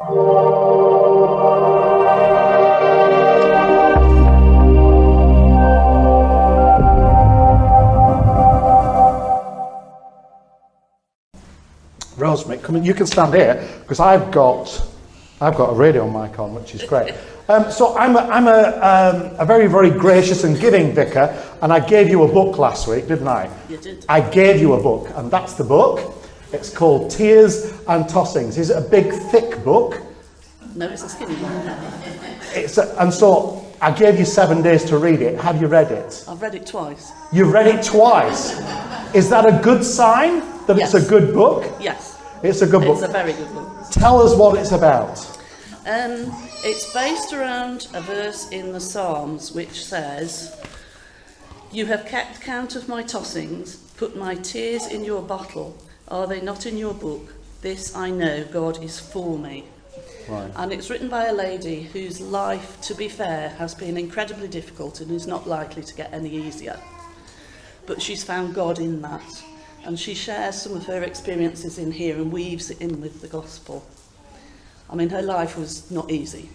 Rosemary, come in. You can stand here because I've got a radio mic on, which is great. So I'm a very, very gracious and giving vicar, and I gave you a book last week, didn't I? You did. I gave you a book, and that's the book. It's called Tears and Tossings. Is it a big, thick book? No, it's a skinny one. And so I gave you 7 days to read it. Have you read it? I've read it twice. You've read it twice. Is that a good sign that Yes. it's a good book? Yes. It's a good book. It's a very good book. Tell us what it's about. It's based around a verse in the Psalms which says, "You have kept count of my tossings, put my tears in your bottle. Are they not in your book? This I know, God is for me." Right. And it's written by a lady whose life, to be fair, has been incredibly difficult and is not likely to get any easier. But she's found God in that. And she shares some of her experiences in here and weaves it in with the gospel. I mean, her life was not easy.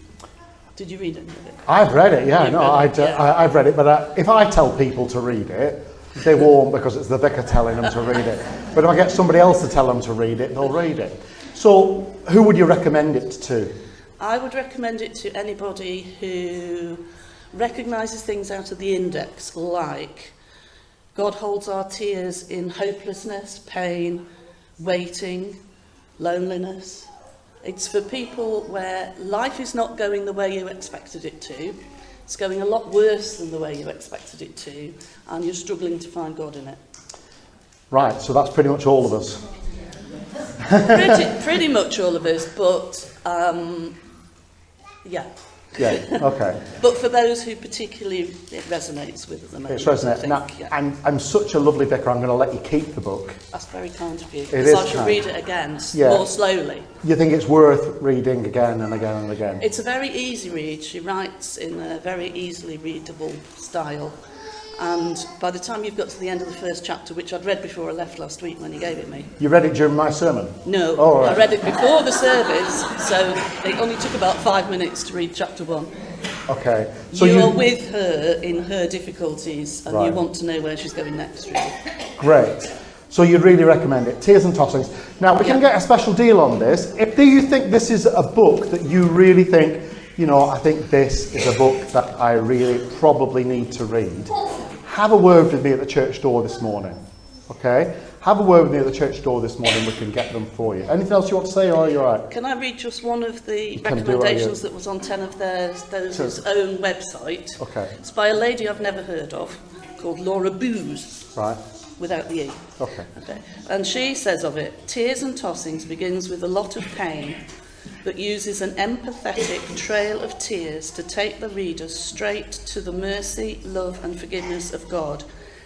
Did you read any of it? I've read it, yeah. I've read it, but if I tell people to read it, they won't because it's the vicar telling them to read it. But if I get somebody else to tell them to read it, they'll read it. So, who would you recommend it to? I would recommend it to anybody who recognises things out of the index, like God holds our tears in hopelessness, pain, waiting, loneliness. It's for people where life is not going the way you expected it to. It's going a lot worse than the way you expected it to, and you're struggling to find God in it. Right, so that's pretty much all of us. Pretty much all of us, but yeah. Yeah, okay. But for those who particularly it resonates with them. It's resonating. Now, yeah. I'm such a lovely vicar, I'm going to let you keep the book. That's very kind of you. It Because is I should kind. read it again, Yeah. more slowly. You think it's worth reading again and again and again? It's a very easy read. She writes in a very easily readable style. And by the time you've got to the end of the first chapter, which I'd read before I left last week when you gave it me. You read it during my sermon? No, Oh, right. I read it before the service, so it only took about 5 minutes to read chapter 1. Okay. So You're with her in her difficulties, and Right. you want to know where she's going next, really. Great. So you'd really recommend it, Tears and Tossings. Now, we can get a special deal on this. Do you think this is a book that you really think, I think this is a book that I really probably need to read? Have a word with me at the church door this morning, okay? Have a word with me at the church door this morning. We can get them for you. Anything else you want to say, or are you all right? Can I read just one of the You can do it, recommendations yeah. that was on 10 of theirs own website? Okay. It's by a lady I've never heard of, called Laura Booze, Right. without the E. Okay. Okay. And she says of it, "Tears and Tossings begins with a lot of pain, but uses an empathetic trail of tears to take the reader straight to the mercy, love and forgiveness of God,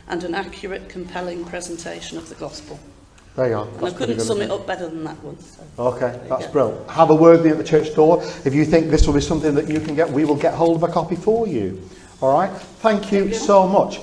and an accurate, compelling presentation of the gospel." There you are. And I couldn't sum it up better than that one. So. Okay, that's brilliant. Have a word with me at the church door. If you think this will be something that you can get, we will get hold of a copy for you. All right? Thank you so much.